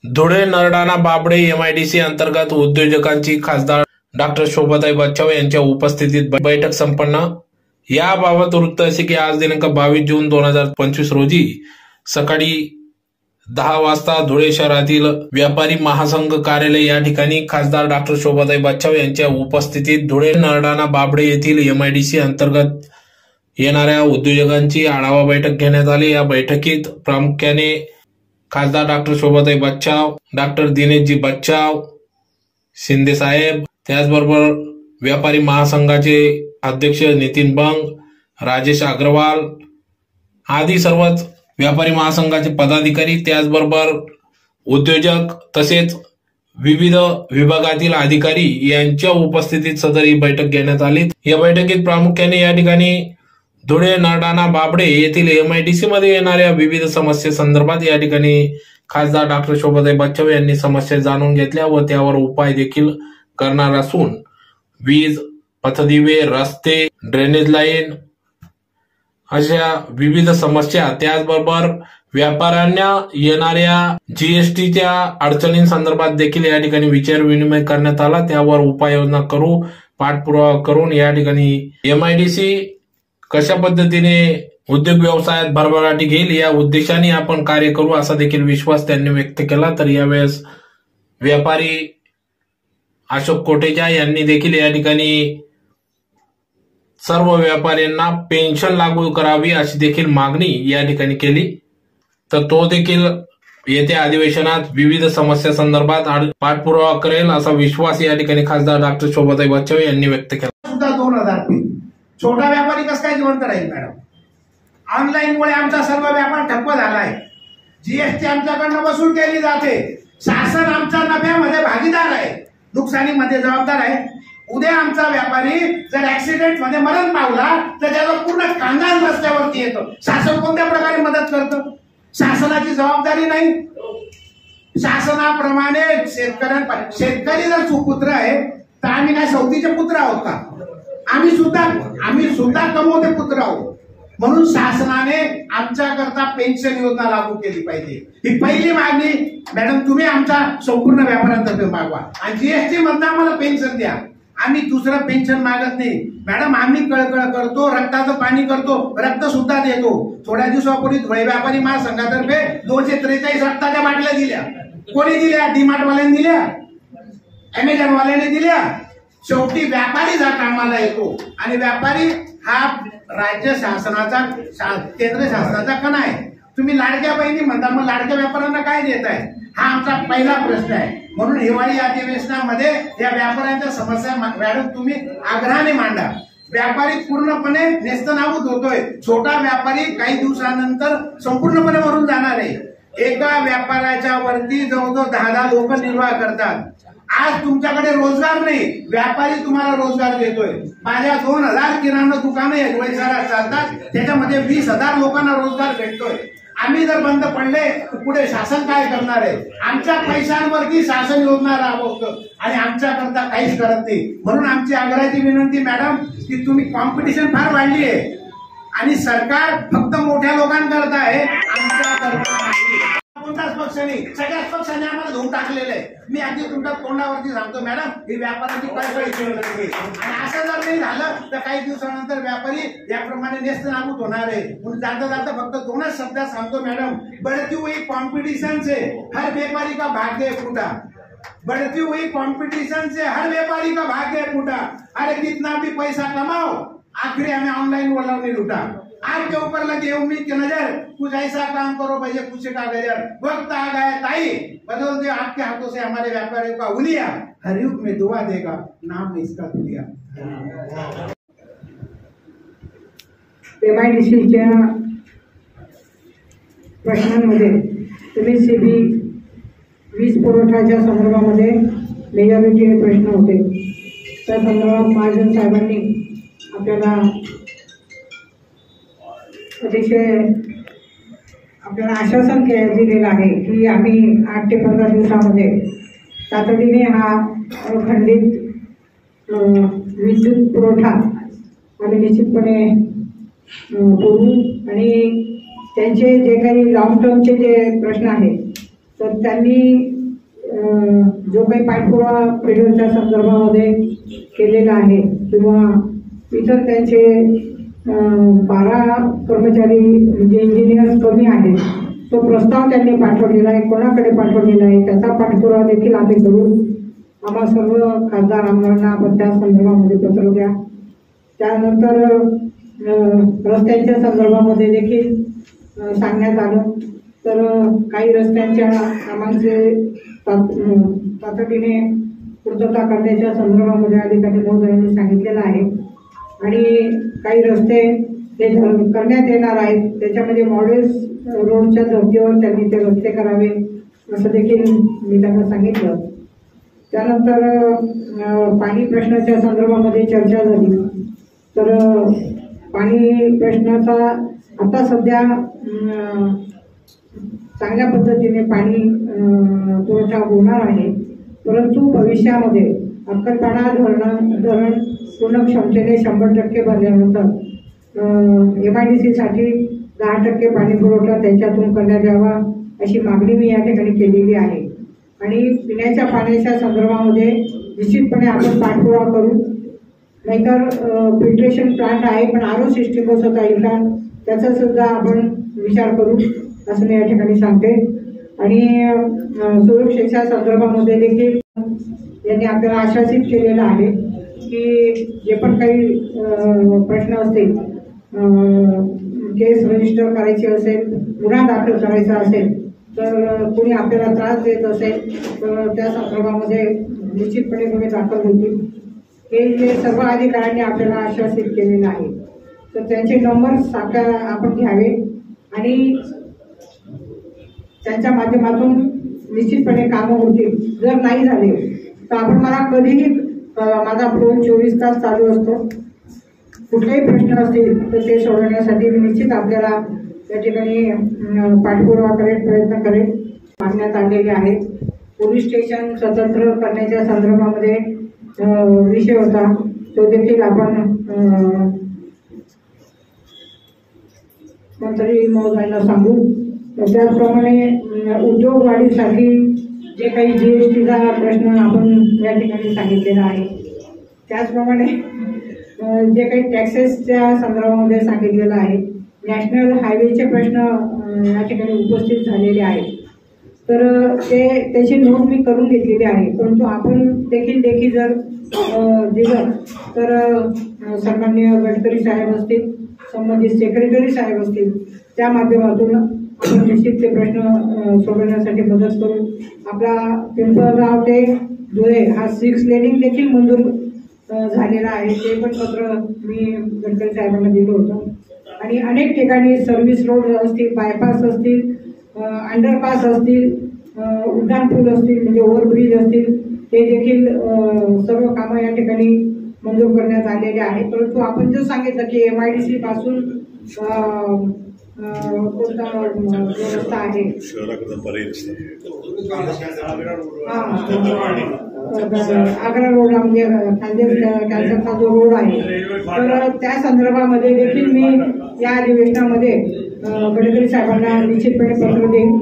Dhule Nardana बाबडे MIDC अंतर्गत उद्योजकांची खासदार डॉक्टर शोभाताई बच्चाव यांच्या उपस्थितीत बैठक संपन्न। याबाबत वृत्त असे की आज दिनांक 22 जून 2025 रोजी सकाळी 10 वाजता धुळे शहरातील व्यापारी महासंघ कार्यालय या ठिकाणी खासदार डॉक्टर शोभाताई बच्चाव यांच्या उपस्थितीत धुळे नरडाणा बाबडे येथील एमआयडीसी अंतर्गत येणाऱ्या उद्योजकांची आढावा बैठक घेण्यात आली। या बैठकीत प्रामुख्याने खासदार डॉक्टर शोभाताई बच्चाव, डॉक्टर दिनेशजी बच्चाव, शिंदे साहेब, त्याचबरोबर व्यापारी महासंघाचे अध्यक्ष नितीन बंग, राजेश अग्रवाल आदी सर्वच व्यापारी महासंघाचे पदाधिकारी, त्याचबरोबर उद्योजक तसेच विविध विभागातील अधिकारी यांच्या उपस्थितीत सदर ही बैठक घेण्यात आली। या बैठकीत प्रामुख्याने या ठिकाणी धुळे नरडाणा बाबडे येथील एमआयडीसी मध्ये येणाऱ्या विविध समस्या संदर्भात या ठिकाणी खासदार डॉक्टर शोभाताई बच्चाव यांनी समस्या जाणून घेतल्या व त्यावर उपाय देखील करणार असून वीज, पथदिवे, रस्ते, ड्रेनेज लाईन अशा विविध समस्या, त्याचबरोबर व्यापाऱ्यांना येणाऱ्या जीएसटीच्या अडचणींसंदर्भात देखील या ठिकाणी विचार विनिमय करण्यात आला। त्यावर उपाययोजना करू, पाठपुरावा करून या ठिकाणी एमआयडीसी कशा पद्धतीने उद्योग व्यवसायात भरभराटी घेईल या उद्देशाने आपण कार्य करू असा देखील विश्वास त्यांनी व्यक्त केला। तर यावेळेस व्यापारी अशोक कोटेचा यांनी देखील या ठिकाणी सर्व व्यापाऱ्यांना पेन्शन लागू करावी अशी देखील मागणी या ठिकाणी केली। तर तो देखील येत्या अधिवेशनात विविध समस्या संदर्भात पाठपुरावा करेल असा विश्वास या ठिकाणी खासदार डॉक्टर शोभाताई बच्चाव यांनी व्यक्त केला। सुद्धा 2000 छोटा व्यापारी कसं काय जिवंत राहील मॅडम? ऑनलाईन मुळे आमचा सर्व व्यापार ठप्प झालाय। जीएसटी आमच्याकडनं वसूल केली जाते। शासन आमच्या नफ्यामध्ये भागीदार आहे, नुकसानीमध्ये जबाबदार आहे। उद्या आमचा व्यापारी जर ऍक्सिडेंट मध्ये मरण पावला तर त्याचा पूर्ण कांगाल रस्त्यावरती येतो। शासन कोणत्या प्रकारे मदत करतं? शासनाची जबाबदारी नाही। शासनाप्रमाणे शेतकरी जर सुपुत्र आहे तर आम्ही काय सौतीचे पुत्र आहोत का? आम्ही सुद्धा कमवते पुत्र आहोत। म्हणून शासनाने आमच्याकरता पेन्शन योजना लागू केली पाहिजे, ही पहिली मागणी। मॅडम तुम्ही आमचा संपूर्ण व्यापाऱ्यांतर्फे मागवा आणि जीएसटी मधनं आम्हाला पेन्शन द्या। आम्ही दुसरं पेन्शन मागत नाही मॅडम। आम्ही कळकळ करतो, रक्ताचं पाणी करतो, रक्त सुद्धा देतो। थोड्या दिवसापूर्वी धुळे व्यापारी महासंघातर्फे 243 रक्ताच्या बाटल्या दिल्या। कोणी दिल्या? डीमार्ट वाल्यांनी दिल्या, अमेझॉन वाल्यांनी दिल्या। शेवटी व्यापारी हा कामाला येतो आणि व्यापारी हा राज्य शासनाचा, केंद्र शासनाचा कणा आहे। तुम्ही लाडक्या बहिणी म्हणता, मग लाडक्या व्यापाऱ्यांना काय देताय? हा आमचा पहिला प्रश्न आहे। म्हणून हिवाळी अधिवेशनामध्ये या व्यापाऱ्यांच्या समस्या मॅडम तुम्ही आग्रहाने मांडा। व्यापारी पूर्णपणे नेस्तनाबूत होतोय। छोटा व्यापारी काही दिवसानंतर संपूर्णपणे मरून जाणार आहे। एका व्यापाऱ्याच्या वरती जवळजवळ 10 लोक निर्वाह करतात। आज तुमच्याकडे रोजगार नाही, व्यापारी तुम्हाला रोजगार देतोय। माझ्या 2000 किराणा दुकानं धुळे शहरात चालतात, त्याच्यामध्ये 20,000 लोकांना रोजगार भेटतोय। आम्ही जर बंद पडले तर पुढे शासन काय करणार आहे? आमच्या पैशांवरती शासन योजना राबवतं आणि आमच्याकरता काहीच करत नाही। म्हणून आमची आग्रहाची विनंती मॅडम की तुम्ही कॉम्पिटिशन फार वाढली आहे आणि सरकार फक्त मोठ्या लोकांकरता आहे, आमच्याकरता नाही। कोणताच पक्ष नाही, सगळ्याच पक्षांनी आम्हाला धुवून टाकलेलं आहे। मी अगदी तुमच्या तोंडावरती सांगतो मॅडम, ही व्यापाराची कळकळीची विनंती आणि असं जर नाही झालं तर काही दिवसानंतर व्यापारी याप्रमाणे नेस्तनाबूत होणार आहे। म्हणून जाता जाता फक्त 2च शब्दात सांगतो मॅडम, बढ़ती हुई कॉम्पिटिशन से हर व्यापारी का भाग्य फूटा। बढ़ती हुई कॉम्पिटिशन से हर व्यापारी का भाग्य फूटा। अरे कितना भी पैसा कमाओ, आखिरी हमें ऑनलाइन वाला नहीं लूटा। आपके ऊपर लगी उम्मीद की नजर, कुछ ऐसा काम करो भैया खुशी का गजर। वक्त आ गया ताई, बदल दे आपके हाथों से हमारे व्यापारियों का हुलिया। हर युग में दुआ देगा, नाम इसका दुलिया। एमआयडीसीच्या प्रश्नांमध्ये तुम्ही सीबी वीज पुरवठ्याच्या संदर्भामध्ये मेजॉरिटी प्रश्न होते, त्या संदर्भात महाजन साहेबांनी आपल्याला अतिशय आपल्याला आश्वासन दिलेलं आहे की आम्ही 8 ते 15 दिवसामध्ये तातडीने हा खंडित विद्युत पुरवठा आम्ही निश्चितपणे करू आणि त्यांचे जे काही लॉंग टर्मचे जे प्रश्न आहेत तर त्यांनी जो काही पाठपुरावा फेडरलच्या संदर्भामध्ये केलेला आहे किंवा इतर त्यांचे 12 कर्मचारी म्हणजे इंजिनियर्स कमी आहेत, तो प्रस्ताव त्यांनी पाठवलेला आहे, कोणाकडे पाठवलेला आहे त्याचा पाठपुरावा देखील आम्ही करू. आम्हा सर्व खासदार आमदारांना आपण त्या संदर्भामध्ये पत्र द्या. त्यानंतर रस्त्यांच्या संदर्भामध्ये देखील सांगण्यात आलं. तर काही रस्त्यांच्या कामांचे तातडीने पूर्तता करण्याच्या संदर्भामध्ये अधिकारी महोदयांनी सांगितलेलं आहे. आणि काही रस्ते हे करण्यात येणार आहेत, त्याच्यामध्ये मॉडेल्स रोडच्या धर्तीवर त्यांनी ते रस्ते करावे असं देखील मी त्यांना सांगितलं. त्यानंतर पाणी प्रश्नाच्या संदर्भामध्ये चर्चा झाली. तर पाणी प्रश्नाचा आता सध्या चांगल्या पद्धतीने पाणी पुरवठा होणार आहे, परंतु भविष्यामध्ये अक्कलपाडा धरण पूर्ण क्षमतेने 100% भरल्यानंतर MIDC साठी 10% पाणी पुरवठा त्याच्यातून करण्यात यावा अशी मागणी मी या ठिकाणी केलेली आहे. आणि पिण्याच्या पाण्याच्या संदर्भामध्ये निश्चितपणे आपण पाठपुरावा करू. नाहीतर फिल्ट्रेशन प्लांट आहे पण RO सिस्टीम बसवता येईल का त्याचा सुद्धा आपण विचार करू असं मी या ठिकाणी सांगते. आणि सुरक्षेच्या संदर्भामध्ये देखील यांनी आपल्याला आश्वासित केलेलं आहे की जे पण काही प्रश्न असतील, केस रजिस्टर करायची असेल, गुन्हा दाखल करायचा असेल, तर कोणी आपल्याला त्रास देत असेल तर त्या संदर्भामध्ये निश्चितपणे गुन्हे दाखल होतील. हे जे सर्व अधिकाऱ्यांनी आपल्याला आश्वासित केलेलं आहे. तर त्यांचे नंबर्स आपण घ्यावे आणि त्यांच्या माध्यमातून निश्चितपणे कामं होतील. जर नाही झाले तर आपण मला कधीही माझा फोन 24 तास चालू असतो. कुठलेही प्रश्न असतील तर ते सोडवण्यासाठी मी निश्चित आपल्याला त्या ठिकाणी पाठपुरावा करेल, प्रयत्न करेल. मागण्यात आलेले आहेत. पोलीस स्टेशन स्वतंत्र करण्याच्या संदर्भामध्ये विषय होता, तो देखील आपण मंत्री महोदयांना सांगू. त्याचप्रमाणे उद्योग वाढीसाठी जे काही GSTचा प्रश्न आपण या ठिकाणी सांगितलेला आहे, त्याचप्रमाणे जे काही टॅक्सेसच्या संदर्भामध्ये सांगितलेलं आहे, नॅशनल हायवेचे प्रश्न या ठिकाणी उपस्थित झालेले आहेत. तर त्याची नोंद मी करून घेतलेली आहे. परंतु आपण देखील जर दिलं तर सन्माननीय गडकरी साहेब असतील, संबंधित सेक्रेटरी साहेब असतील, त्या माध्यमातून आपण निश्चित ते प्रश्न सोडवण्यासाठी मदत करू. आपला पिंपळगाव ते धुळे हा 6 लेनिंग देखील मंजूर झालेला आहे. ते पण पत्र मी गडकरी साहेबांना दिलं होतं. आणि अनेक ठिकाणी सर्व्हिस रोड असतील, बायपास असतील, अंडरपास असतील, उड्डाण पूल असतील, म्हणजे ओव्हरब्रिज असतील, ते देखील सर्व कामं या ठिकाणी मंजूर करण्यात आलेले आहे. परंतु आपण जो सांगितलं की MIDC पासून कोणता रस्ता आहे, आग्रा रोडला म्हणजे कॅन्सरचा जो रोड आहे, तर त्या संदर्भामध्ये देखील मी या अधिवेशनामध्ये गडकरी साहेबांना निश्चितपणे पत्र देईन.